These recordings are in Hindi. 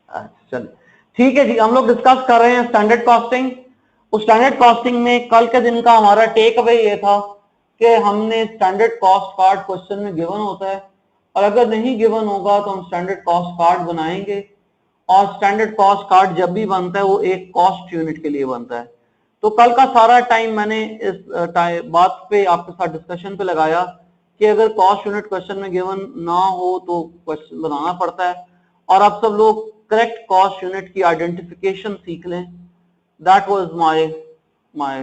चलिए ठीक है जी, हम लोग डिस्कस कर रहे हैं स्टैंडर्ड कॉस्टिंग। उस स्टैंडर्ड कॉस्टिंग में कल के दिन का हमारा टेक अवे ये था कि हमने स्टैंडर्ड कॉस्ट कार्ड क्वेश्चन में गिवन होता है, और अगर नहीं गिवन होगा तो हम स्टैंडर्ड कॉस्ट कार्ड बनाएंगे, और स्टैंडर्ड कॉस्ट कार्ड जब भी बनता है वो एक कॉस्ट यूनिट के लिए बनता है। तो कल का सारा टाइम मैंने इस बात पे आपके साथ डिस्कशन पे लगाया कि अगर कॉस्ट यूनिट क्वेश्चन में गिवन ना हो तो क्वेश्चन बनाना पड़ता है, और आप सब लोग करेक्ट कॉस्ट यूनिट की आइडेंटिफिकेशन सीख लें। That was my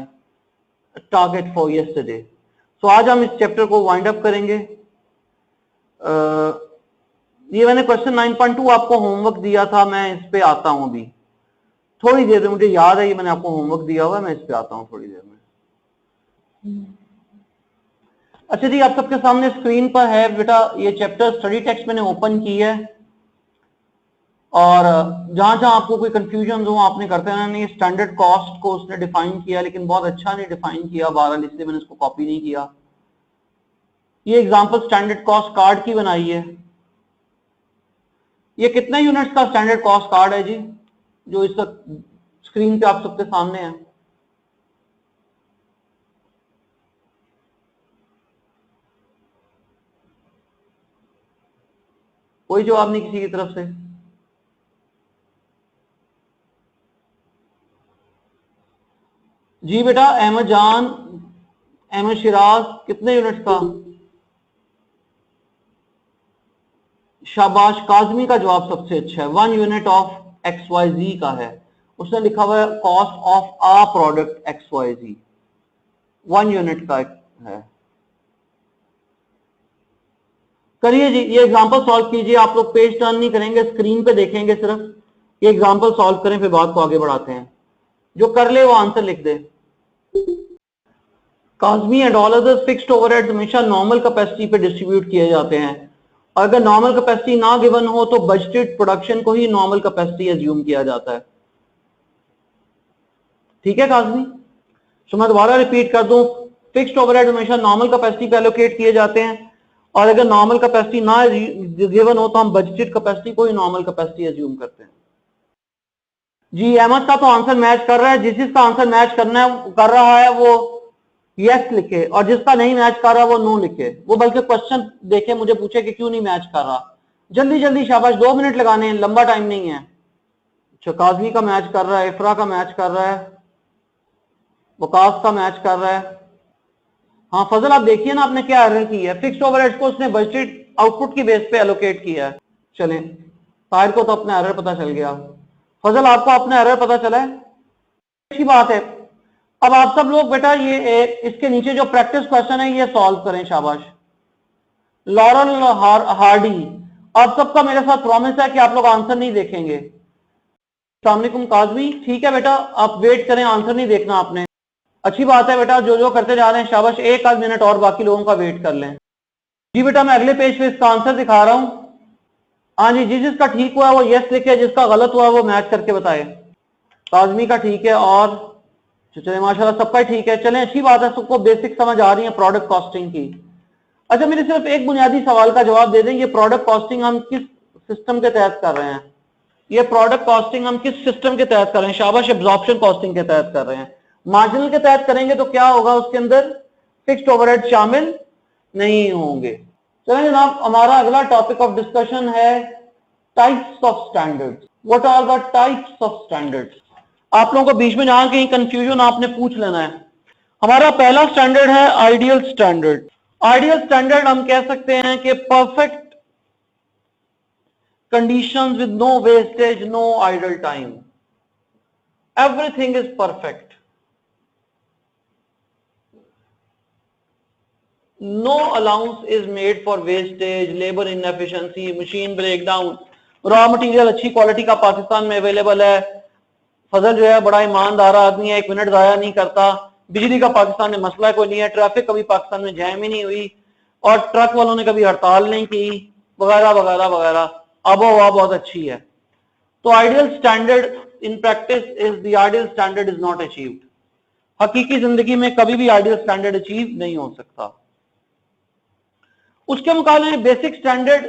target for yesterday. So आज हम इस चैप्टर को वाइंड अप करेंगे। ये मैंने क्वेश्चन 9.2 आपको होमवर्क दिया था, मैं इस पे आता हूं अभी थोड़ी देर में। मुझे याद है ये मैंने आपको होमवर्क दिया हुआ है, मैं इस पे आता हूं थोड़ी देर में। अच्छा जी, आप सबके सामने स्क्रीन पर है बेटा ये चैप्टर स्टडी टेक्स्ट मैंने ओपन की है, और जहां जहां आपको कोई कंफ्यूजन हो आपने करते रहना। ये स्टैंडर्ड कॉस्ट को उसने डिफाइन किया, लेकिन बहुत अच्छा नहीं डिफाइन किया बहरहाल, इसलिए मैंने इसको कॉपी नहीं किया। ये एग्जांपल स्टैंडर्ड कॉस्ट कार्ड की बनाई है। ये कितने यूनिट्स का स्टैंडर्ड कॉस्ट कार्ड है जी, जो इस स्क्रीन पे आप सबके सामने है? कोई जवाब नहीं किसी की तरफ से। जी बेटा, अहमद जान, अहमद शिराज, कितने यूनिट्स का? शाबाश, काजमी का जवाब सबसे अच्छा है, 1 यूनिट ऑफ XYZ का है। उसने लिखा हुआ है cost of a product XYZ, 1 unit का है। करिए जी, ये एग्जांपल सॉल्व कीजिए। आप लोग पेज टर्न नहीं करेंगे, स्क्रीन पे देखेंगे सिर्फ। ये एग्जांपल सॉल्व करें, फिर बात को आगे बढ़ाते हैं। जो कर ले वो आंसर लिख दे। Kazmi and all others fixed overheads हमेशा नॉर्मल कैपेसिटी पे डिस्ट्रीब्यूट किए जाते हैं, और अगर नॉर्मल कैपेसिटी ना गिवन हो तो बजटेड प्रोडक्शन को ही नॉर्मल कैपेसिटी एज्यूम किया जाता है। ठीक है काजमी? तो मैं दोबारा रिपीट कर दूं, फिक्स्ड ओवरहेड हमेशा नॉर्मल कैपेसिटी पे एलोकेट किए जाते हैं, और अगर नॉर्मल कैपेसिटी ना गिवन हो तो हम बजटेड कैपेसिटी को ही नॉर्मल कैपेसिटी एज्यूम करते हैं। जी अहमद का तो आंसर मैच कर रहा है, जिसका आंसर मैच कर रहा है वो यस लिखे, और जिसका नहीं मैच कर रहा वो नो लिखे। वो बल्कि क्वेश्चन देखे मुझे पूछे कि क्यों नहीं मैच कर रहा। जल्दी जल्दी शाबाश, 2 मिनट लगाने हैं, लंबा टाइम नहीं है। अच्छा, काजमी का मैच कर रहा है, इफ्रा का मैच कर रहा है, वकास का मैच कर रहा है। हाँ फजल, आप देखिए ना आपने क्या एरर की है। फिक्स्ड ओवरहेड्स को उसने बजटेड आउटपुट की बेस पे एलोकेट किया है। चलें, ताहिर को तो अपना एरर पता चल गया। फजल, आपको अपना एरर पता चला है, अच्छी बात है। अब आप सब लोग बेटा ये इसके नीचे जो प्रैक्टिस क्वेश्चन है ये सॉल्व करें। शाबाश लॉरल हार्डी, आप सबका मेरे साथ प्रॉमिस है कि आप लोग आंसर नहीं देखेंगे। अस्सलाम वालेकुम काजमी, ठीक है बेटा, आप वेट करें, आंसर नहीं देखना आपने। अच्छी बात है बेटा, जो जो करते जा रहे हैं शाबाश। एक आध मिनट और बाकी लोगों का वेट कर लें। जी बेटा, मैं अगले पेज पे इसका आंसर दिखा रहा हूं। हाँ जी, जिसका ठीक हुआ वो यस लिखे, जिसका गलत हुआ वो मैच करके बताए। काजमी का ठीक है, और चले माशाल्लाह सबका ठीक है। चलें, अच्छी बात है, सबको बेसिक समझ आ रही है प्रोडक्ट कॉस्टिंग की। अच्छा, मेरे सिर्फ एक बुनियादी सवाल का जवाब दे दें, ये प्रोडक्ट कॉस्टिंग हम किस सिस्टम के तहत कर रहे हैं? ये प्रोडक्ट कॉस्टिंग हम किस सिस्टम के तहत कर रहे हैं? शाबाश, एब्जॉर्प्शन कॉस्टिंग के तहत कर रहे हैं। मार्जिनल के तहत करेंगे तो क्या होगा, उसके अंदर फिक्स्ड ओवरहेड शामिल नहीं होंगे। चलें जनाब, हमारा अगला टॉपिक ऑफ डिस्कशन है types of standards. What are the types of standards? आप लोगों को बीच में जहां कहीं कंफ्यूजन आपने पूछ लेना है। हमारा पहला स्टैंडर्ड है आइडियल स्टैंडर्ड। आइडियल स्टैंडर्ड हम कह सकते हैं कि perfect conditions with no wastage, no idle time. Everything is perfect. No allowance is made for wastage, labor inefficiency, machine breakdown. Raw material अच्छी क्वालिटी का पाकिस्तान में अवेलेबल है। फजल जो है बड़ा ईमानदार आदमी है, 1 मिनट जाया नहीं करता। बिजली का पाकिस्तान में मसला कोई नहीं है, ट्रैफिक कभी पाकिस्तान में जैम ही नहीं हुई, और ट्रक वालों ने कभी हड़ताल नहीं की, वगैरह वगैरह वगैरह। आबो हवा बहुत अच्छी है। तो ideal standard in practice is the ideal standard is not achieved. हकीकी जिंदगी में कभी भी आइडियल स्टैंडर्ड अचीव नहीं हो सकता। उसके मुकाबले में बेसिक स्टैंडर्ड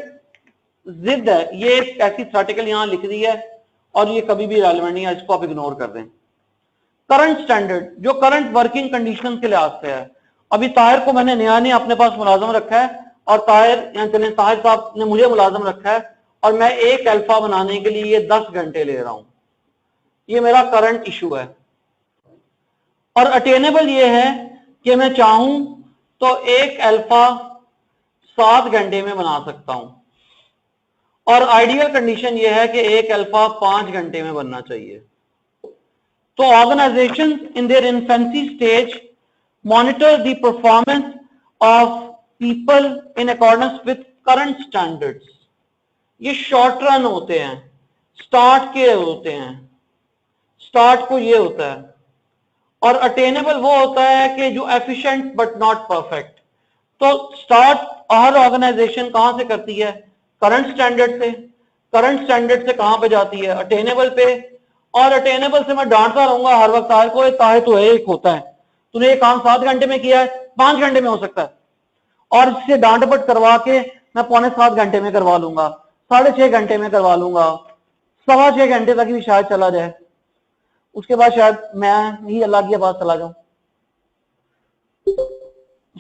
जिद है। ये एक ऐसी आर्टिकल यहां लिख दी है और ये कभी भी रेलेवेंट नहीं है, इसको आप इग्नोर कर दें। करंट स्टैंडर्ड जो करंट वर्किंग कंडीशन के लिहाज से है, अभी ताहिर को मैंने नया नया अपने पास मुलाजम रखा है और ताहिर साहब ने मुझे मुलाजम रखा है और मैं एक अल्फा बनाने के लिए ये 10 घंटे ले रहा हूं, ये मेरा करंट इशू है। और अटेनेबल ये है कि मैं चाहूं तो एक अल्फा 7 घंटे में बना सकता हूं, और आइडियल कंडीशन ये है कि एक अल्फा 5 घंटे में बनना चाहिए। तो organisation in their infancy stage monitor the performance of people in accordance with current standards. ये शॉर्ट रन होते हैं, स्टार्ट के होते हैं, स्टार्ट को ये होता है, और अटेनेबल वो होता है कि जो एफिशिएंट बट नॉट परफेक्ट। तो स्टार्ट हर ऑर्गेनाइजेशन कहां से करती है? करंट स्टैंडर्ड से। करंट स्टैंडर्ड से कहां पे जाती है? अटेनेबल पे। और अटेनेबल से मैं डांटता रहूंगा हर वक्त ताहिर को, ताहिर तो एक होता है, तूने ये काम 7 घंटे में किया है, 5 घंटे में हो सकता है, और इससे डांट बट करवा के मैं 6.25 घंटे में करवा लूंगा, 6.5 घंटे में करवा लूंगा, 6.25 घंटे तक भी शायद चला जाए, उसके बाद शायद मैं ही अल्लाह की आवाज चला जाऊं।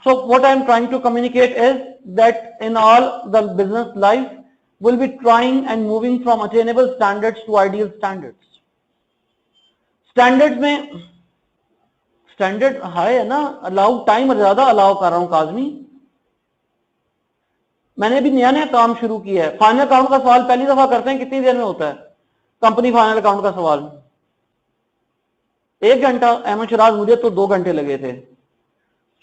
So what I am trying to communicate is that in all the business life will be trying and moving from attainable standards to ideal standards. Standard में स्टैंडर्ड हाई है ना, अलाउ टाइम ज्यादा अलाउ कर रहा हूं काजमी। मैंने भी नया नया काम शुरू किया है। फाइनल अकाउंट का सवाल पहली दफा करते हैं, कितनी देर में होता है? कंपनी फाइनल अकाउंट का सवाल 1 घंटा, अहमद शराज मुझे तो 2 घंटे लगे थे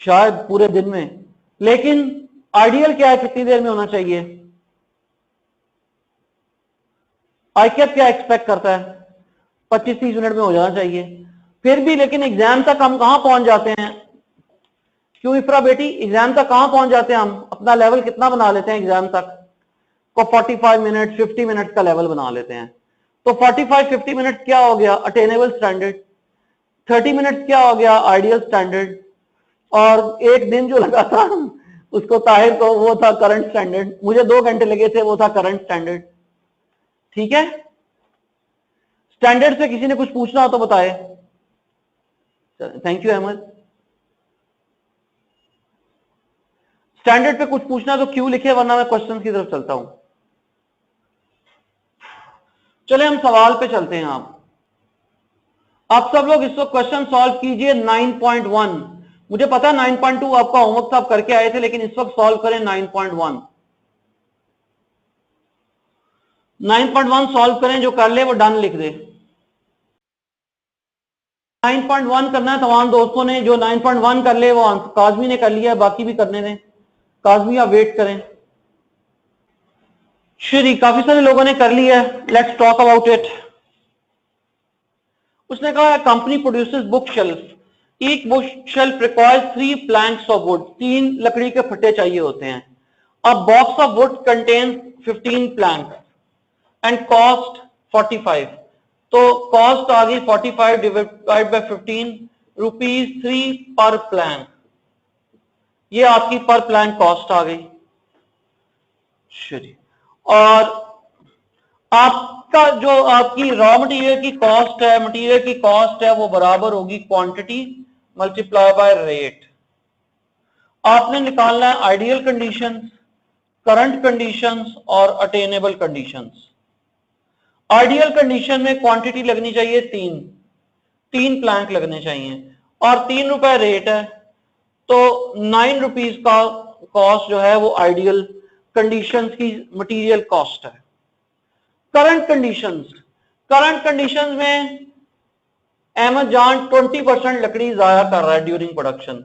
शायद पूरे दिन में। लेकिन आइडियल क्या है, कितनी देर में होना चाहिए? आईकेप क्या एक्सपेक्ट करता है? 25-30 मिनट में हो जाना चाहिए। फिर भी लेकिन एग्जाम तक हम कहां पहुंच जाते हैं? क्यों इफ्रा बेटी, एग्जाम तक कहां पहुंच जाते हैं हम? अपना लेवल कितना बना लेते हैं एग्जाम तक को? 45 मिनट 50 मिनट का लेवल बना लेते हैं। तो 45-50 मिनट क्या हो गया? Attainable standard. 30 मिनट क्या हो गया? Ideal standard. और एक दिन जो लगा था उसको ताहिर को, वो था करंट स्टैंडर्ड। मुझे 2 घंटे लगे थे, वो था करंट स्टैंडर्ड। ठीक है, स्टैंडर्ड से किसी ने कुछ पूछना हो तो बताए। Thank you Ahmad. स्टैंडर्ड पे कुछ पूछना तो क्यों लिखे, वरना मैं क्वेश्चन की तरफ चलता हूं। चले हम सवाल पे चलते हैं। आप सब लोग इस वक्त क्वेश्चन सॉल्व कीजिए 9.1। मुझे पता है 9.2 आपका होमवर्क आप करके आए थे, लेकिन इस वक्त सॉल्व करें 9.1। 9.1 सॉल्व करें, जो कर ले वो डन लिख दे। 9.1 करना है तमाम दोस्तों ने, जो 9.1 कर ले वो काजमी ने कर लिया, बाकी भी करने दें। काजमी आप वेट करें। श्री, काफी सारे लोगों ने कर लिया है, लेट्स टॉक अबाउट इट। उसने कहा company produces book shelf, each book shelf requires 3 planks of wood, 3 लकड़ी के फट्टे चाहिए होते हैं। A box of wood contains 15 planks and cost 45। तो कॉस्ट आ गई 45 डिवाइड बाय 15 रुपीज 3 पर प्लैंक। ये आपकी पर प्लैंक कॉस्ट आ गई। श्री, और आपका जो आपकी रॉ मटेरियल की कॉस्ट है, मटेरियल की कॉस्ट है, वो बराबर होगी क्वांटिटी मल्टीप्लाई बाय रेट। आपने निकालना है आइडियल कंडीशंस, करंट कंडीशंस और अटेनेबल कंडीशंस। आइडियल कंडीशन में क्वांटिटी लगनी चाहिए 3 प्लैंक लगने चाहिए, और 3 रुपए रेट है, तो 9 रुपीज का कॉस्ट जो है वो आइडियल कंडीशंस की मटेरियल कॉस्ट है। करंट कंडीशंस, करंट कंडीशंस में अहमद जान 20% लकड़ी जाया कर रहा है ड्यूरिंग प्रोडक्शन,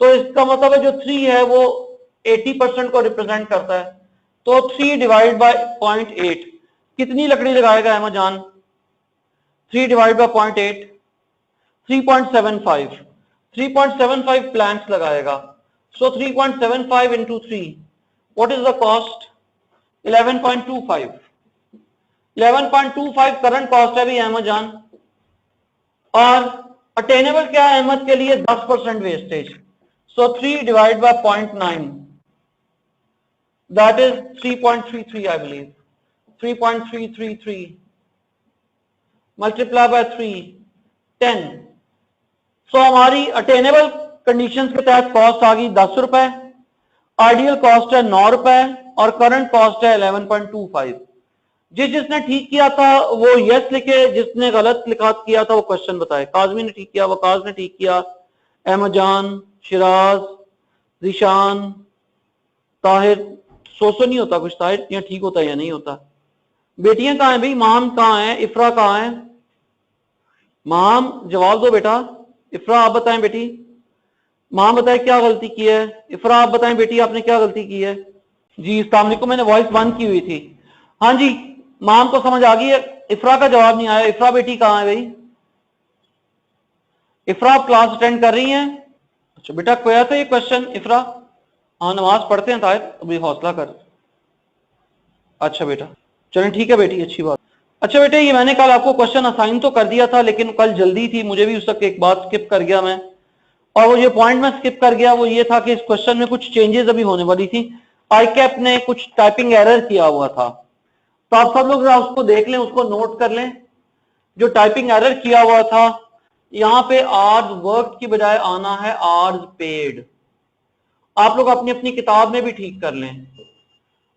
तो इसका मतलब है जो 3 है वो 80% को रिप्रेजेंट करता है। तो 3 डिवाइड बाय 0.8 कितनी लकड़ी लगाएगा अहमद जान? 3 डिवाइड बाय 0.8 3.75 3.75 प्लैंक्स लगाएगा। सो 3.75 into 3, what is the cost? 11.25। 11.25 current cost है भी अहमद जान। और अटेनेबल क्या है अहमद के लिए? 10% wastage. So 3 divide by 0.9, that is 3.33 I believe, 3.333। Multiply by 3 10। सो हमारी अटेनेबल कंडीशंस के तहत कॉस्ट आ गई 10 रुपए, आइडियल कॉस्ट है 9 रुपए और करंट कॉस्ट है 11.25। जिसने ठीक किया था वो यस लिखे, जिसने गलत लिखा किया था वो क्वेश्चन बताए। काजमी ने ठीक किया, वकास ने ठीक किया, अहमजान, शिराज, जिशान, ताहिर। सो नहीं होता कुछ, ताहिर यहाँ ठीक होता है या नहीं होता। बेटियां कहाँ हैं भाई? माम कहाँ है? इफ्रा कहाँ है? माम जवाब दो बेटा। इफ्रा आप बताएं बेटी। माम बताए क्या गलती की है? इफ्रा आप बताएं बेटी, आपने क्या गलती की है? जी अस्सलाम वालेकुम, मैंने वॉइस बंद की हुई थी। हाँ जी, माम को समझ आ गई है। इफ्रा का जवाब नहीं आया। इफ्रा बेटी कहाँ है भाई? इफ्रा आप क्लास अटेंड कर रही हैं? अच्छा बेटा, कोई था ये क्वेश्चन इफ्रा? हाँ नमाज पढ़ते हैं ताहिर, अभी हौसला कर। अच्छा बेटा, चलें ठीक है बेटी, अच्छी बात। अच्छा बेटे, ये मैंने कल आपको क्वेश्चन असाइन तो कर दिया था, लेकिन कल जल्दी थी, मुझे भी उस तक एक बात स्किप कर गया मैं। और वो ये पॉइंट मैं स्किप कर गया वो ये था कि इस क्वेश्चन में कुछ चेंजेस अभी होने वाली थी। आईकैप ने कुछ टाइपिंग एरर किया हुआ था, तो आप सब लोग उसको देख लें, उसको नोट कर लें। जो टाइपिंग एरर किया हुआ था, यहां पे आर्स वर्क की बजाय आना है आर्स पेड। आप लोग अपनी अपनी किताब में भी ठीक कर लें,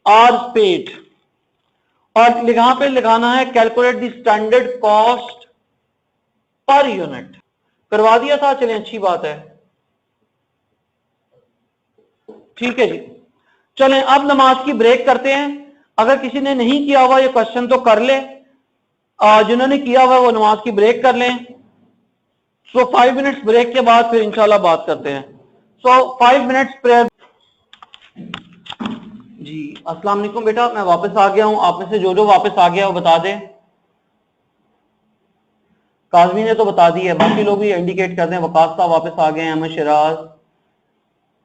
आर्स पेड। और यहां पे लगाना है calculate the standard cost per unit. करवा दिया था, चलें अच्छी बात है, ठीक है जी। चलें अब नमाज की ब्रेक करते हैं। अगर किसी ने नहीं किया हुआ ये क्वेश्चन तो कर ले, जिन्होंने किया हुआ वो नमाज की ब्रेक कर लें। सो 5 मिनट्स ब्रेक के बाद फिर इंशाल्लाह बात करते हैं। सो 5 मिनट्स प्रेयर। जी अस्सलाम वालेकुम बेटा, मैं वापस आ गया हूं। आप में से जो वापस आ गया वो बता दे। काजमी ने तो बता दी है, बाकी लोग भी इंडिकेट कर दें। वकास साहब वापस आ गए हैं, अहमद शिराज,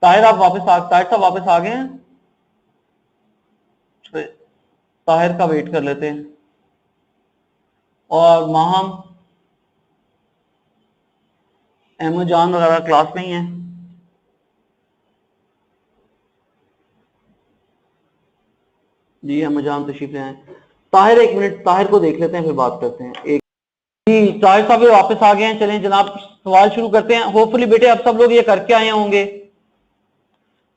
ताहिर आप वापस ताहिर साहब वापस आ गए हैं। ताहिर का वेट कर लेते हैं। और माहम, अहमद जान वगैरह क्लास में ही है। जी अहमद जान तशरीफ ले आए। ताहिर एक मिनट, ताहिर को देख लेते हैं फिर बात करते हैं। एक जी ताहिर साहब वापस आ गए हैं। चलें जनाब सवाल शुरू करते हैं। होपफुली बेटे अब सब लोग ये करके आए होंगे,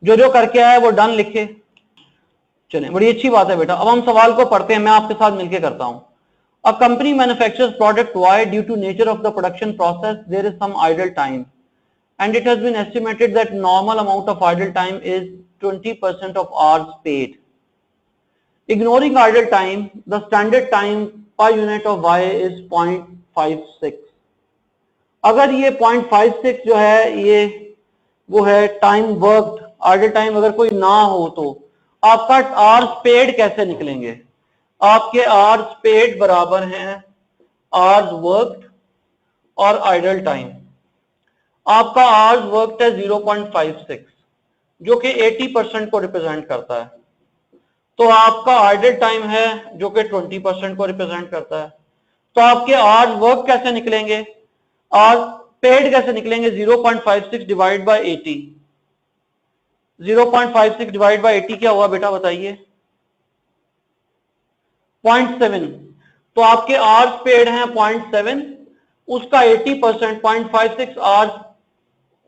जो जो करके आया वो डन लिखे। चलें बड़ी अच्छी बात है बेटा। अब हम सवाल को पढ़ते हैं, मैं आपके साथ मिलकर करता हूं। A company manufactures product Y due to nature of the production process there is some idle time and it has been estimated that normal amount of idle time is 20% of hours paid. Ignoring idle time, the standard time per unit of Y is 0.56. अगर ये 0.56 जो है ये वो है टाइम वर्कड, आइडल टाइम अगर कोई ना हो तो आपका आवर्स पेड कैसे निकलेंगे? आपके आवर्स पेड बराबर हैं आवर्स वर्कड और आइडल टाइम। आपका आवर्स वर्कड है 0.56 जो कि 80% को रिप्रेजेंट करता है, तो आपका आइडल टाइम है जो कि 20% को रिप्रेजेंट करता है। तो आपके आवर्स वर्क कैसे निकलेंगे, आवर्स पेड कैसे निकलेंगे? 0.56 डिवाइड बाय 80। 0.56 डिवाइड बाय 80 क्या हुआ बेटा बताइए? 0.7। तो आपके आवर्स पेड हैं 0.7, उसका 80% 0.56 आवर्स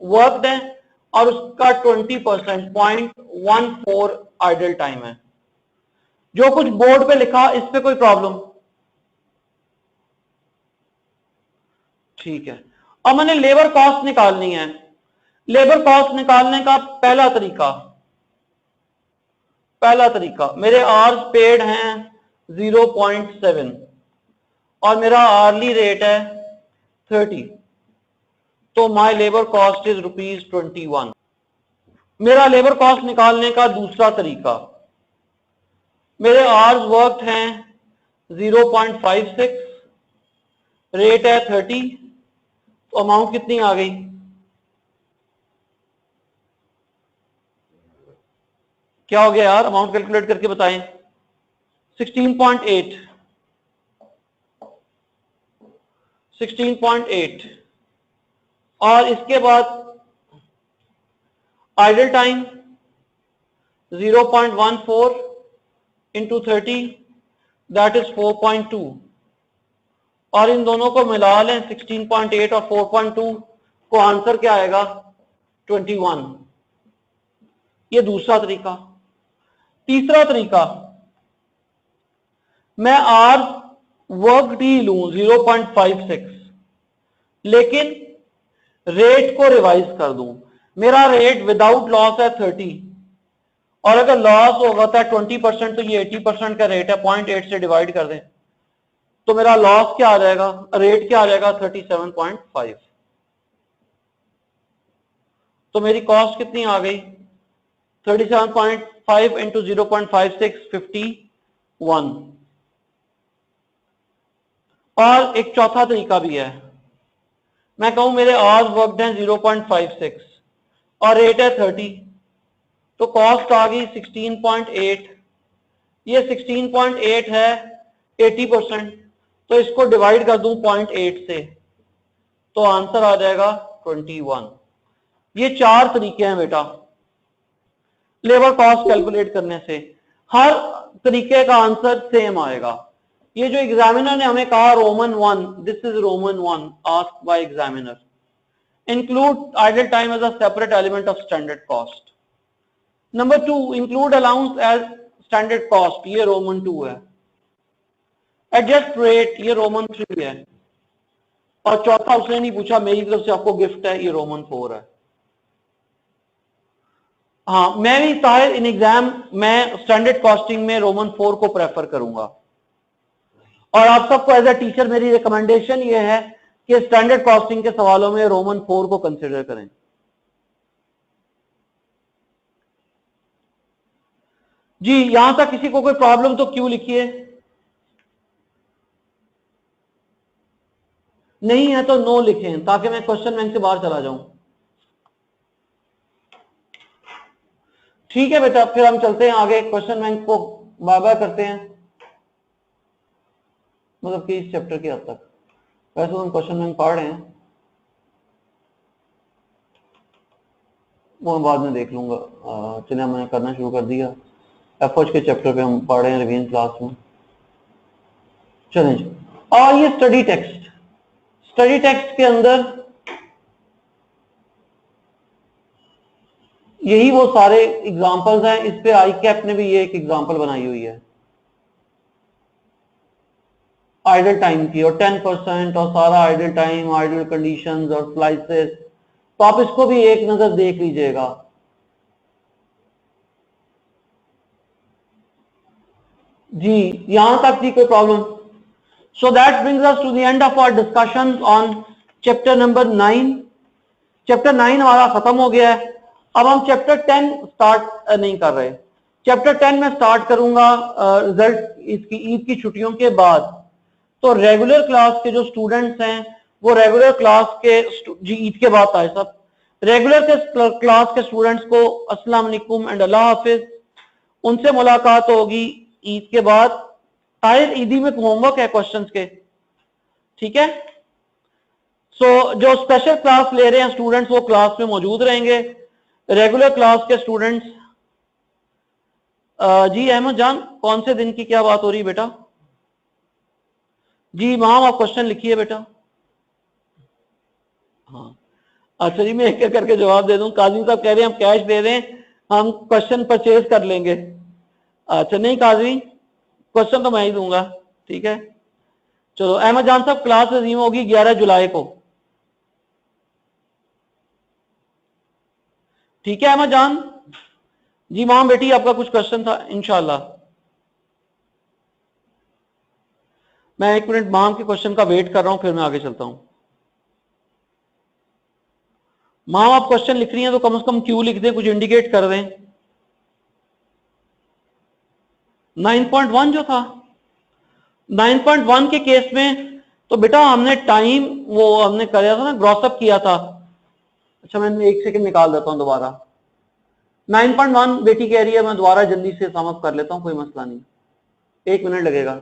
वर्कड है और उसका 20% 0.14 आइडल टाइम है। जो कुछ बोर्ड पे लिखा इस पे कोई प्रॉब्लम? ठीक है। अब मैंने लेबर कॉस्ट निकालनी है। लेबर कॉस्ट निकालने का पहला तरीका मेरे आवर्स पेड हैं 0.7 और मेरा आर्ली रेट है 30, तो माय लेबर कॉस्ट इज ₹21। मेरा लेबर कॉस्ट निकालने का दूसरा तरीका, मेरे आवर्स वर्क हैं 0.56, रेट है 30, तो अमाउंट कितनी आ गई? क्या हो गया यार, अमाउंट कैलकुलेट करके बताएं। 16.8 और इसके बाद idle time 0.14 into 30 that is 4.2 और इन दोनों को मिला लें 16.8 और 4.2 को आंसर क्या आएगा 21। ये दूसरा तरीका। तीसरा तरीका, मैं आर वर्क डी लूं 0.56 लेकिन रेट को रिवाइज कर दूं। मेरा रेट विदाउट लॉस है 30 और अगर लॉस होगा था 20% तो ये 80% का रेट है, 0.8 से डिवाइड कर दें तो मेरा लॉस क्या आ जाएगा, रेट क्या आ जाएगा 37.5। तो मेरी कॉस्ट कितनी आ गई 37.5 इंटू 0.56 51। और एक चौथा तरीका भी है, मैं कहूं मेरे आवर्स वर्कड हैं 0.56 और रेट है 30 तो कॉस्ट आ गई 16.8। ये 16.8 है 80% तो इसको डिवाइड कर दूं 0.8 से तो आंसर आ जाएगा 21। ये 4 तरीके हैं बेटा लेबर कॉस्ट कैलकुलेट करने से। हर तरीके का आंसर सेम आएगा। ये जो एग्जामिनर ने हमें कहा Roman 1, this is Roman 1 asked by examiner, include idle time as a separate element of standard cost. Number 2, include allowance as standard cost, ये रोमन 2 है। एडजस्ट रेट, ये रोमन 3 है। और चौथा उसने नहीं पूछा, मेरी तरफ से आपको गिफ्ट है, ये रोमन 4 है। हाँ, मैं भी शायद इन एग्जाम मैं स्टैंडर्ड कॉस्टिंग में रोमन 4 को प्रेफर करूंगा। और आप सबको एज अ टीचर मेरी रिकमेंडेशन ये है कि स्टैंडर्ड कॉस्टिंग के सवालों में रोमन 4 को कंसिडर करें। जी, यहां तक किसी को कोई प्रॉब्लम तो क्यों लिखिए, नहीं है तो नो लिखें ताकि मैं क्वेश्चन बैंक से बाहर चला जाऊं। ठीक है बेटा, फिर हम चलते हैं आगे, क्वेश्चन बैंक को बाय बाय करते हैं, मतलब कि इस चैप्टर के हद तक। वैसे हम क्वेश्चन बैंक पढ़ रहे हैं, वो मैं बाद में देख लूंगा। चलिए मैंने करना शुरू कर दिया। एफओच के चैप्टर पे हम पढ़ रहे हैं रिवीजन क्लास में। चलें जी, और ये स्टडी टेक्स्ट, स्टडी टेक्स्ट के अंदर यही वो सारे एग्जांपल्स हैं। इस पे आई कैप ने भी ये एक एग्जांपल बनाई हुई है आइडल टाइम की, और 10% और सारा आइडल टाइम, आइडल कंडीशंस और स्लाइसेस, तो आप इसको भी एक नजर देख लीजिएगा। जी, यहां तक की कोई problem? So that brings us to the end of our discussion on chapter number 9। Chapter 9 हमारा खत्म हो गया है। अब हम चैप्टर 10 स्टार्ट नहीं कर रहे। चैप्टर 10 में स्टार्ट करूंगा रिजल्ट इसकी ईद की छुट्टियों के बाद। तो रेगुलर क्लास के जो स्टूडेंट्स हैं वो रेगुलर क्लास के, जी ईद के बाद आए सब, रेगुलर के क्लास के स्टूडेंट्स को अस्सलाम वालेकुम एंड अल्लाह हाफिज। उनसे मुलाकात होगी ईद के बाद। शायद ईदी में होमवर्क है क्वेश्चंस के, ठीक है। सो जो स्पेशल क्लास ले रहे हैं स्टूडेंट्स वो क्लास में मौजूद रहेंगे। रेगुलर क्लास के स्टूडेंट्स, जी अहमद जान, कौन से दिन की क्या बात हो रही है बेटा? जी मैम आप क्वेश्चन लिखिए बेटा। हाँ अच्छा जी, मैं एक एक करके जवाब दे दूं। काजी साहब कह रहे हैं हम कैश दे रहे हैं, हम क्वेश्चन परचेज कर लेंगे। अच्छा नहीं काजी, क्वेश्चन तो मैं ही दूंगा, ठीक है। चलो अहमद जान साहब, क्लास रिज्यूम होगी 11 जुलाई को, ठीक है अहमद जान? जी माम बेटी आपका कुछ क्वेश्चन था इंशाल्लाह। मैं 1 मिनट माम के क्वेश्चन का वेट कर रहा हूं, फिर मैं आगे चलता हूं। माम आप क्वेश्चन लिख रही हैं तो कम से कम क्यों लिख दें, कुछ इंडिकेट कर दें। 9.1 जो था, 9.1 के केस में तो बेटा हमने टाइम वो हमने कराया था ना, ग्रॉसअप किया था। अच्छा मैं 1 सेकंड निकाल देता हूं दोबारा। 9.1 बेटी कह रही है, मैं दोबारा जल्दी से सम अप कर लेता हूं, कोई मसला नहीं, 1 मिनट लगेगा।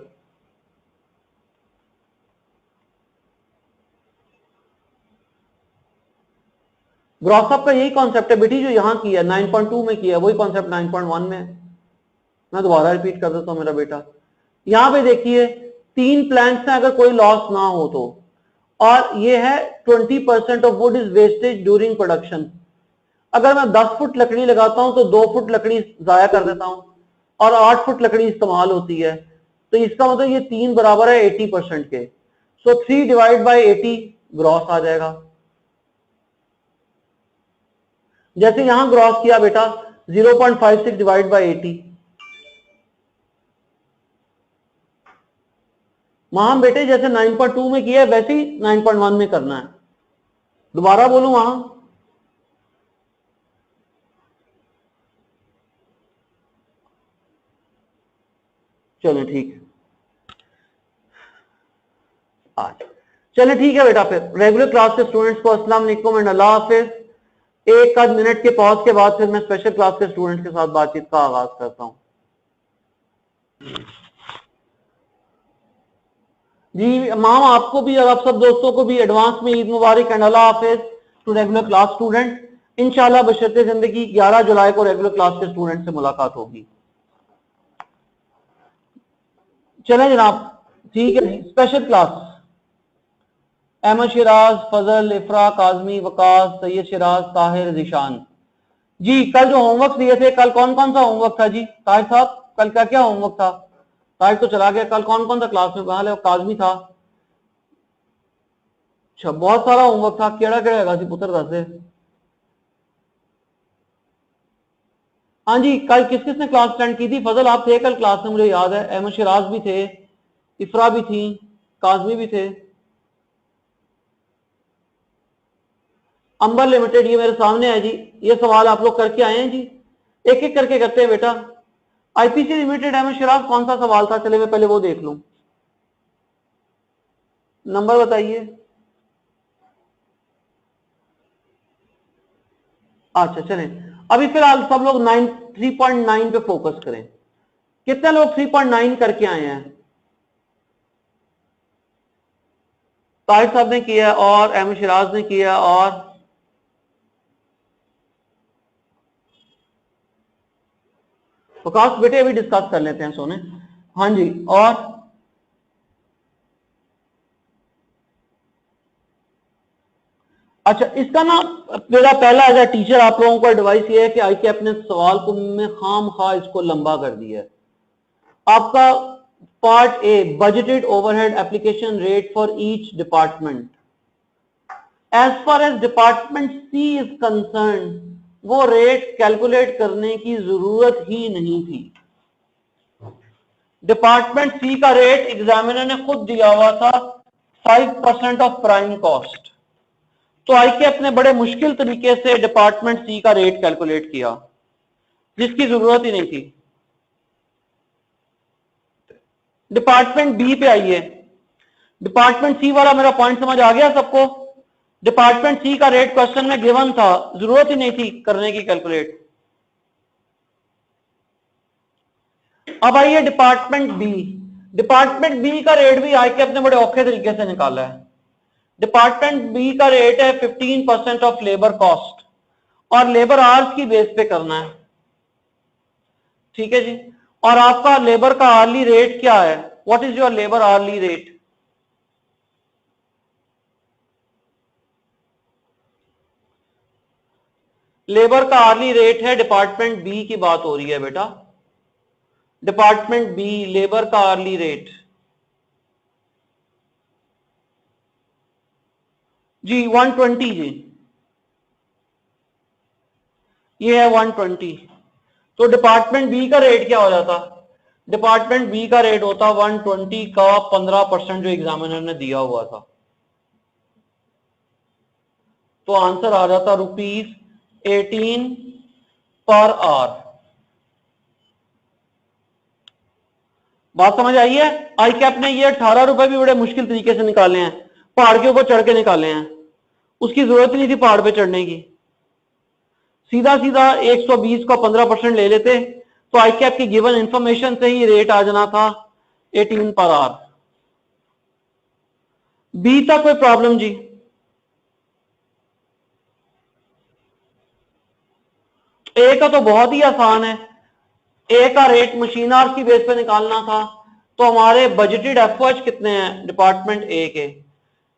ग्रॉसअप का यही कॉन्सेप्ट है बेटी जो यहां किया 9.2 में किया, वही कॉन्सेप्ट 9.1 में। मैं दोबारा रिपीट कर देता हूं मेरा बेटा। यहां पे देखिए 3 प्लांट्स हैं अगर कोई लॉस ना हो तो, और ये है 20% of would is wastage during production. अगर मैं 10 फुट लकड़ी लगाता हूं तो 2 फुट लकड़ी जाया कर देता हूं और 8 फुट लकड़ी इस्तेमाल होती है, तो इसका मतलब ये 3 बराबर है 80% के। सो 3 डिवाइड बाई 80 ग्रॉस आ जाएगा। जैसे यहां ग्रॉस किया बेटा 0.56 डिवाइड बाई 80, वहां बेटे जैसे 9.2 में किया है वैसे ही 9.1 में करना है। दोबारा बोलूं वहां, चलो ठीक है, आज चले ठीक है बेटा। फिर रेगुलर क्लास के स्टूडेंट्स को अस्सलाम वालेकुम एंड अल्लाह हाफिज। एक आध मिनट के पॉज के बाद फिर मैं स्पेशल क्लास के स्टूडेंट्स के साथ बातचीत का आगाज करता हूं। जी माम, आपको भी और आप सब दोस्तों को भी एडवांस में ईद मुबारक एंड अल्लाह हाफिज टू रेगुलर क्लास स्टूडेंट। इंशाल्लाह बशर्ते जिंदगी 11 जुलाई को रेगुलर क्लास के स्टूडेंट से मुलाकात होगी। चलें जनाब, ठीक है जी। स्पेशल क्लास अहमद शिराज, फजल, इफरा, काजमी, वकास, सैयद शिराज, ताहिर, जिशान। जी कल जो होमवर्क दिए थे, कल कौन कौन सा होमवर्क था जी ताहिर साहब? कल क्या क्या होमवर्क था? ताहिर तो चला गया, कल कौन कौन सा क्लास में? बहाल काजमी था। अच्छा बहुत सारा होमवर्क था, केड़ा केड़ा है पुत्र दस? हाँ जी, कल किस किसने क्लास अटेंड की थी? फजल आप थे कल क्लास में, मुझे याद है। अहमद शिराज भी थे, इफरा भी थी, काजमी भी थे। अंबर लिमिटेड ये मेरे सामने है जी, ये सवाल आप लोग करके आए हैं जी, एक एक करके करते हैं बेटा। आईपीसी लिमिटेड अहमद शिराज कौन सा सवाल था? चले मैं पहले वो देख लूं, नंबर बताइए। अच्छा चलें, अभी फिलहाल सब लोग 3.9 पे फोकस करें। कितने लोग 3.9 करके आए हैं? ताहिर साहब ने किया और अहमद शिराज ने किया और प्रकाश बेटे अभी डिस्कस कर लेते हैं सोने। हाँ जी, और अच्छा इसका ना मेरा पहला एज टीचर आप लोगों को एडवाइस ये है कि आई के अपने सवाल को में खाम खा इसको लंबा कर दिया है। आपका part A budgeted overhead application rate for each department, as far as department C is concern, वो रेट कैलकुलेट करने की जरूरत ही नहीं थी। डिपार्टमेंट सी का रेट एग्जामिनर ने खुद दिया हुआ था 5% ऑफ प्राइम कॉस्ट, तो आई के अपने बड़े मुश्किल तरीके से डिपार्टमेंट सी का रेट कैलकुलेट किया जिसकी जरूरत ही नहीं थी। डिपार्टमेंट बी पे आइए। डिपार्टमेंट सी वाला मेरा पॉइंट समझ आ गया सबको? डिपार्टमेंट सी का रेट क्वेश्चन में गिवन था, जरूरत ही नहीं थी करने की कैलकुलेट। अब आइए डिपार्टमेंट बी। डिपार्टमेंट बी का रेट भी आई के अपने बड़े औखे तरीके से निकाला है। डिपार्टमेंट बी का रेट है 15% ऑफ लेबर कॉस्ट और लेबर आवर्स की बेस पे करना है, ठीक है जी। और आपका लेबर का आर्ली रेट क्या है? What is your labour hourly rate? Labour का आर्ली रेट है, डिपार्टमेंट बी की बात हो रही है बेटा, डिपार्टमेंट बी लेबर का आर्ली रेट जी 120 जी, ये है 120। तो डिपार्टमेंट बी का रेट क्या हो जाता? डिपार्टमेंट बी का रेट होता 120 का 15% जो एग्जामिनर ने दिया हुआ था, तो आंसर आ जाता ₹18 पर आवर। बात समझ आई है? आई कैप ने ये 18 रुपए भी बड़े मुश्किल तरीके से निकाले हैं, पहाड़ के ऊपर चढ़ के निकाले हैं, उसकी जरूरत ही नहीं थी पहाड़ पे चढ़ने की। सीधा सीधा 120 को 15% ले लेते तो आई कैप की गिवन इंफॉर्मेशन से ही रेट आ जाना था 18 पर आवर। बी तक कोई प्रॉब्लम जी? ए का तो बहुत ही आसान है। ए का रेट मशीन आवर्स की बेस पे निकालना था, तो हमारे बजटेड एफर्ट्स कितने हैं डिपार्टमेंट ए के?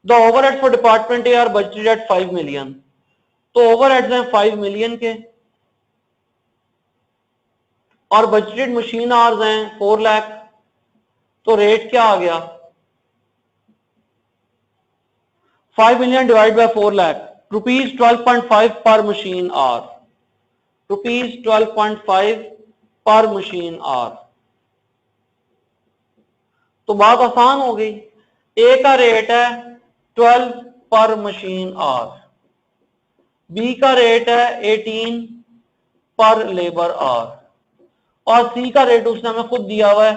The overheads for department A are budgeted at 5 million, तो ओवरहेड्स हैं 5 मिलियन के और बजटेड मशीन आवर्स हैं 4 लाख, तो रेट क्या आ गया? 5 million divide by 4 lakh, rupees 12.5 पर मशीन आवर, रुपीज 12.5 पर मशीन आवर। तो बात आसान हो गई, ए का रेट है 12 पर मशीन आवर, बी का रेट है 18 पर लेबर आवर और सी का रेट उसने हमें खुद दिया हुआ है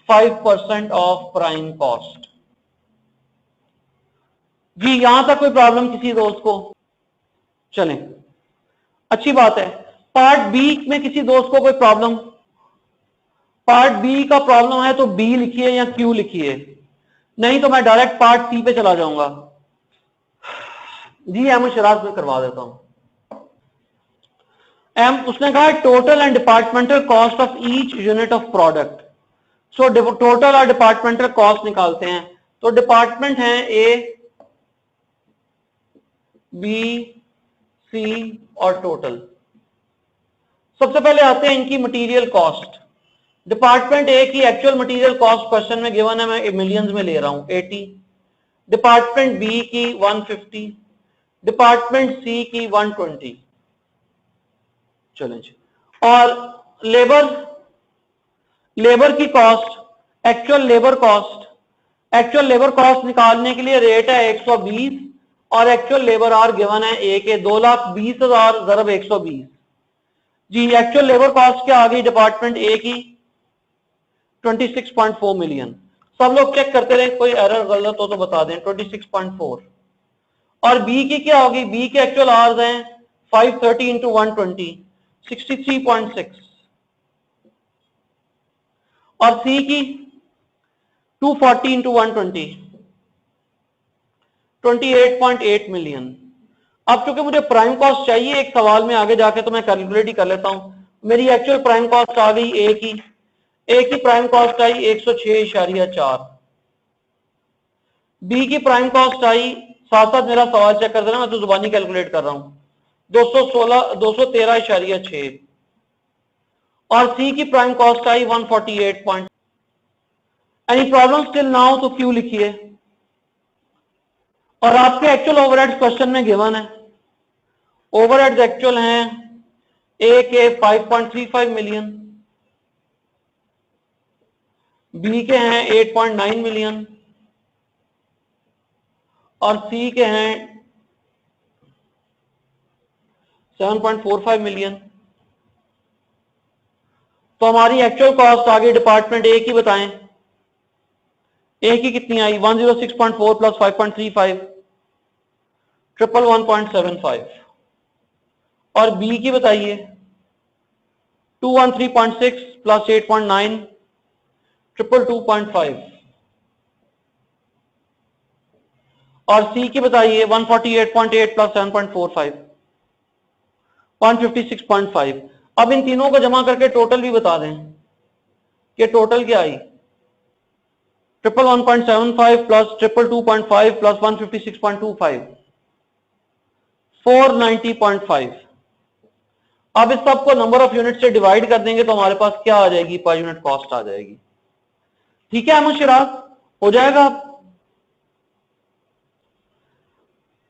5% ऑफ प्राइम कॉस्ट। जी यहां तक कोई प्रॉब्लम किसी दोस्त को? चलें, अच्छी बात है। पार्ट बी में किसी दोस्त को कोई प्रॉब्लम? पार्ट बी का प्रॉब्लम है तो बी लिखिए या क्यू लिखिए, नहीं तो मैं डायरेक्ट पार्ट सी पे चला जाऊंगा। जी अहमद शराज में करवा देता हूं। उसने कहा total and departmental cost of each unit of product. So total और डिपार्टमेंटल कॉस्ट निकालते हैं। तो डिपार्टमेंट है ए, बी, सी और टोटल। सबसे पहले आते हैं इनकी मटेरियल कॉस्ट। डिपार्टमेंट ए की एक्चुअल मटेरियल कॉस्ट क्वेश्चन में गिवन है, मैं मिलियंस में ले रहा हूं 80। डिपार्टमेंट बी की 150, डिपार्टमेंट सी की 120। चलें जी। और लेबर की कॉस्ट, एक्चुअल लेबर कॉस्ट निकालने के लिए रेट है 120 और एक्चुअल लेबर आवर गिवन है ए के 2,20,000 ज़रब 120। जी एक्चुअल लेबर कॉस्ट क्या आ गई डिपार्टमेंट ए की? 26.4 मिलियन। सब लोग चेक करते रहे, कोई एरर गलत हो तो बता दें। 26.4। और बी की क्या होगी? बी के एक्चुअल आवर्स हैं 530 इंटू 120, 63.6। और सी की 240 इंटू 120, 28.8 मिलियन। अब चूंकि मुझे प्राइम कॉस्ट चाहिए एक सवाल में आगे जाके, तो मैं कैलकुलेट ही कर लेता हूं। मेरी एक्चुअल प्राइम कॉस्ट आ गई ए की प्राइम कॉस्ट आई 106.4, बी की प्राइम कॉस्ट आई, साथ साथ मेरा सवाल चेक कर देना, मैं तो जुबानी कैलकुलेट कर रहा हूं, 213.6 और सी की प्राइम कॉस्ट आई 148. Any problem still now? तो क्यों लिखिए। और आपके एक्चुअल ओवरहेड्स क्वेश्चन में गिवन है, ओवरहेड्स एक्चुअल हैं ए के 5.35 मिलियन, बी के हैं 8.9 मिलियन और सी के हैं 7.45 मिलियन। तो हमारी एक्चुअल कॉस्ट आ गई डिपार्टमेंट ए की, बताएं ए की कितनी आई? 106.4 प्लस 5.35, 111.75। और बी की बताइए 213.6 प्लस 8.9, 222.5। और सी की बताइए 148.8 प्लस 7.45, 156.5। अब इन तीनों को जमा करके टोटल भी बता दें कि टोटल क्या आई? 111.75 प्लस 222.5 प्लस 156.25, 490.5। अब इस सब को नंबर ऑफ यूनिट से डिवाइड कर देंगे तो हमारे पास क्या आ जाएगी? पर यूनिट कॉस्ट आ जाएगी। ठीक है अहमद शिराज, हो जाएगा।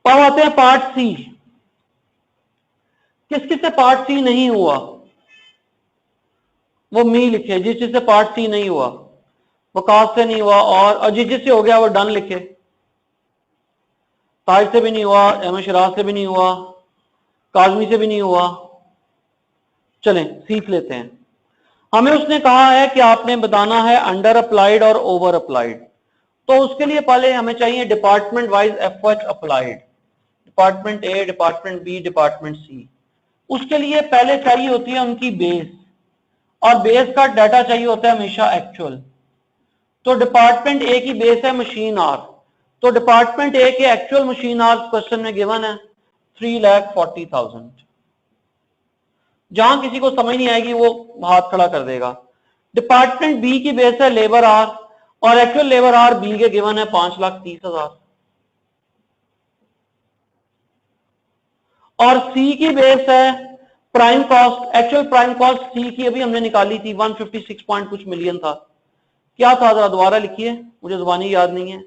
अब आते हैं पार्ट सी। किस किस से पार्ट सी नहीं हुआ वो मी लिखे, जिस जिससे पार्ट सी नहीं हुआ, वकास से नहीं हुआ और जिस जिससे हो गया वो डन लिखे। ताज से भी नहीं हुआ, अहमद शिराज से भी नहीं हुआ, काजमी से भी नहीं हुआ। चलें सीख लेते हैं। हमें उसने कहा है कि आपने बताना है अंडर अप्लाइड और ओवर अप्लाइड। तो उसके लिए पहले हमें चाहिए department wise effort applied, department A, department B, department C. उसके लिए पहले चाहिए होती है उनकी बेस, और बेस का डाटा चाहिए होता है हमेशा एक्चुअल। तो डिपार्टमेंट ए की बेस है मशीन आवर, तो डिपार्टमेंट ए के एक्चुअल मशीन आवर्स क्वेश्चन में गिवन है 3,40,000। जहां किसी को समझ नहीं आएगी वो हाथ खड़ा कर देगा। डिपार्टमेंट बी की बेस है लेबर आवर, और एक्चुअल लेबर आर बी के गिवन है 5,30,000 और सी की बेस है prime cost. Actual prime cost C की अभी हमने निकाली थी 156 पॉइंट कुछ मिलियन था। क्या था जरा दोबारा लिखिए, मुझे जुबानी याद नहीं है।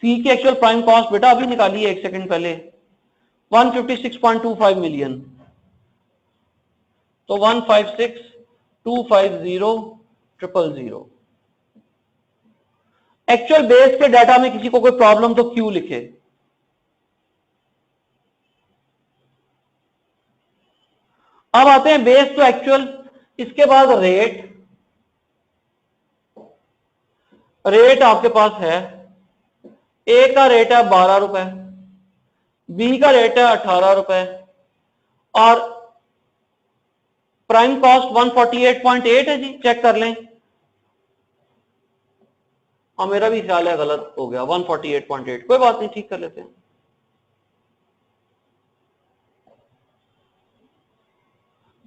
सी की एक्चुअल प्राइम कॉस्ट बेटा अभी निकाली है, एक सेकंड पहले, 156.25 मिलियन। तो 156,250,000। एक्चुअल बेस के डाटा में किसी को कोई प्रॉब्लम तो क्यों लिखे। अब आते हैं बेस टू एक्चुअल। इसके बाद रेट। रेट आपके पास है, ए का रेट है 12 रुपए, बी का रेट है 18 रुपए और प्राइम कॉस्ट 148.8 है जी, चेक कर लें। हाँ मेरा भी ख्याल है गलत हो गया, 148.8, कोई बात नहीं, ठीक कर लेते हैं।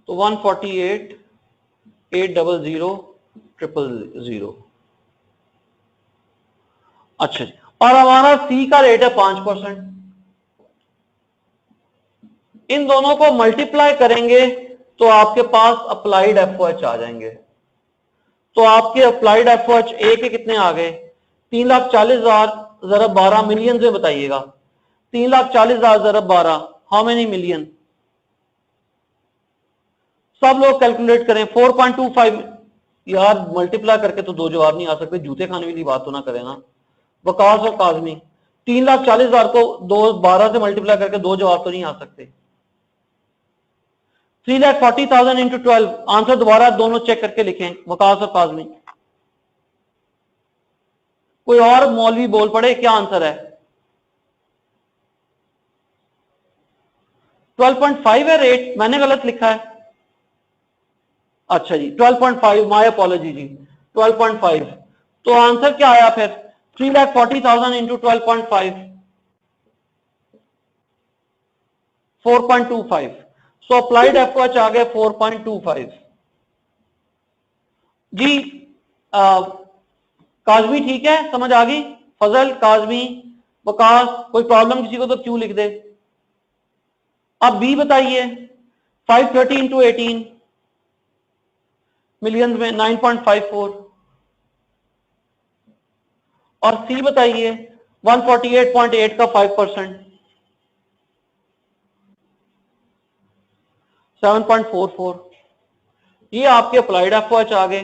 तो 148,800,000,000। अच्छा जी, और हमारा सी का रेट है 5%। इन दोनों को मल्टीप्लाई करेंगे तो आपके पास अप्लाइड एफओएच आ जाएंगे। तो आपके अप्लाइड एफओएच ए के कितने आ गए, 3,40,000 ज़रब 12 मिलियन से बताइएगा। 3,40,000 ज़रब 12, हाउ मेनी मिलियन। सब लोग कैलकुलेट करें। 4.25 यार मल्टीप्लाई करके तो दो जवाब नहीं आ सकते, जूते खाने वाली बात तो ना करें ना। वकास और काजमी 3,40,000 को 12 से मल्टीप्लाई करके दो जवाब तो नहीं आ सकते। 3,40,000 इंटू 12, आंसर दोबारा दोनों चेक करके लिखें वकास और काजमी। कोई और मौलवी बोल पड़े, क्या आंसर है। 12.5 है रेट, मैंने गलत लिखा है। अच्छा जी 12.5, माय अपॉलॉजी जी, 12.5। तो आंसर क्या आया फिर, 3,40,000 इंटू 12.5, 4.25। सो अप्लाइड एफओएच आ गए 4.25 जी। काजमी ठीक है, समझ आ गई। फजल, काजमी, वकास, कोई प्रॉब्लम किसी को तो क्यों लिख दे। अब बी बताइए, 530 इंटू 18 मिलियन में 9.54 और सी बताइए 148.8 का 5%, 7.44। ये आपके अप्लाइड एफओएच आ गए।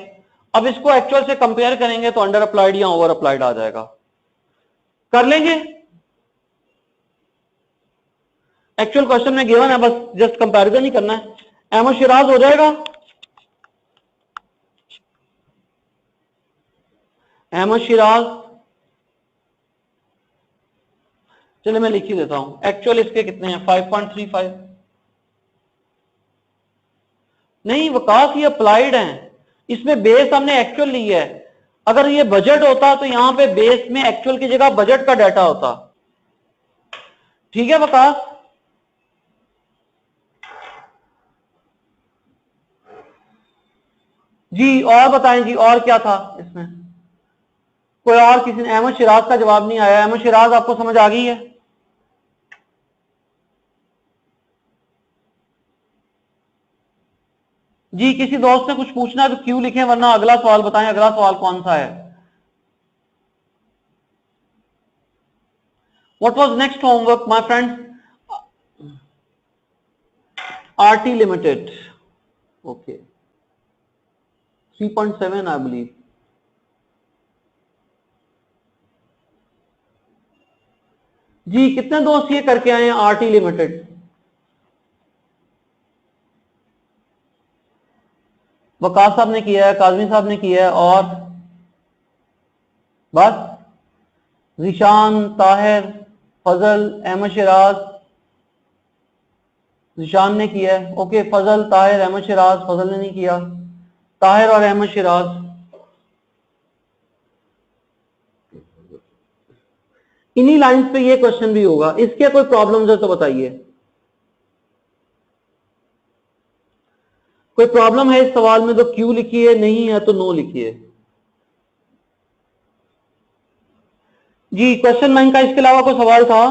अब इसको एक्चुअल से कंपेयर करेंगे तो अंडर अप्लाइड या ओवर अप्लाइड आ जाएगा। कर लेंगे, एक्चुअल क्वेश्चन में गिवन है, बस जस्ट कंपैरिजन ही करना है। अहमद शिराज हो जाएगा, अहमद शिराज। चलिए मैं लिख ही देता हूं, एक्चुअल इसके कितने हैं 5.35। नहीं वकास, ये अप्लाइड हैं, इसमें बेस हमने एक्चुअल ली है। अगर ये बजट होता तो यहां पे बेस में एक्चुअल की जगह बजट का डाटा होता। ठीक है वकास। जी और बताएं जी, और क्या था इसमें। कोई और किसी ने, अहमद शिराज का जवाब नहीं आया। अहमद शिराज आपको समझ आ गई है। जी किसी दोस्त ने कुछ पूछना है तो क्यों लिखें, वरना अगला सवाल बताएं, अगला सवाल कौन सा है। What was next homework my friend. RT limited, okay 3.7 I believe. जी कितने दोस्त ये करके आए हैं आरटी लिमिटेड। वकास साहब ने किया है, काजमी साहब ने किया है, और बस जिशान, ताहिर, फजल, अहमद शिराज। जिशान ने किया है, ओके। फजल, ताहिर, अहमद शिराज, फजल ने नहीं किया। ताहिर और अहमद शिराज। इन्हीं लाइंस पे ये क्वेश्चन भी होगा। इसके कोई प्रॉब्लम्स है तो बताइए। कोई प्रॉब्लम है इस सवाल में तो क्यू लिखिए, नहीं है तो नो लिखिए। जी क्वेश्चन बैंक का इसके अलावा कोई सवाल था?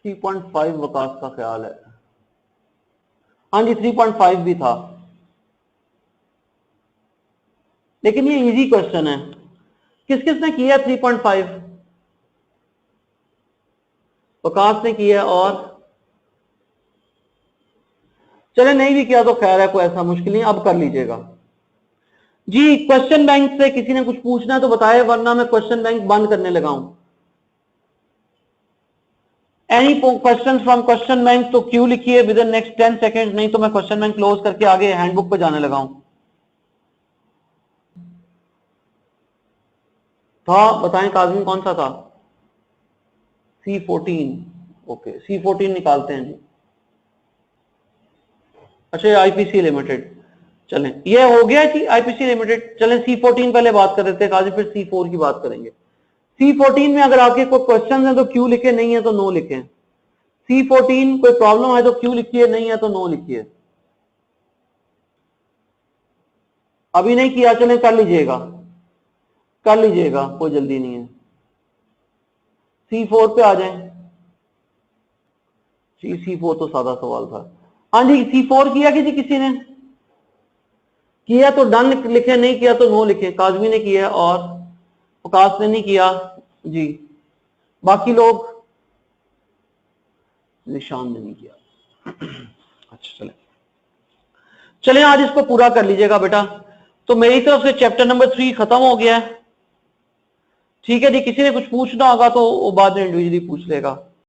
3.5 वकास का ख्याल है, हाँ जी 3.5 भी था, लेकिन ये इजी क्वेश्चन है। किस किस ने किया 3.5? वकास ने किया, और चले नहीं भी किया तो खैर है, कोई ऐसा मुश्किल नहीं, अब कर लीजिएगा। जी क्वेश्चन बैंक से किसी ने कुछ पूछना है तो बताए, वरना मैं क्वेश्चन बैंक बंद करने लगा हूं। Any question from question bank तो क्यू लिखिए विद इन नेक्स्ट 10 सेकेंड, नहीं तो मैं क्वेश्चन बैंक क्लोज करके आगे हैंडबुक पे जाने लगा हूं। था बताएं काजिम कौन सा था? C14, ओके C14 निकालते हैं जी। अच्छा आईपीसी लिमिटेड, चलें ये हो गया कि आईपीसी लिमिटेड, चलें C14 पहले बात कर रहे थे काजी, फिर C4 की बात करेंगे। C14 में अगर आपके कोई क्वेश्चन है तो क्यू लिखे, नहीं है तो नो लिखें। C14 कोई प्रॉब्लम है तो क्यू लिखिए, नहीं है तो नो लिखिए। अभी नहीं किया, चलें कर लीजिएगा, कर लीजिएगा, कोई जल्दी नहीं है। C4 पे आ जाएं। C4 तो सादा सवाल था। हाँ जी C4 किया किसी ने किया तो डन लिखे, नहीं किया तो नो लिखे। काजमी ने किया और वकास ने नहीं किया जी, बाकी लोग, निशान ने नहीं किया। अच्छा चले चलें आज इसको पूरा कर लीजिएगा बेटा। तो मेरी तरफ से चैप्टर नंबर 3 खत्म हो गया है, ठीक है जी। किसी ने कुछ पूछना होगा तो वो बाद में इंडिविजुअली पूछ लेगा।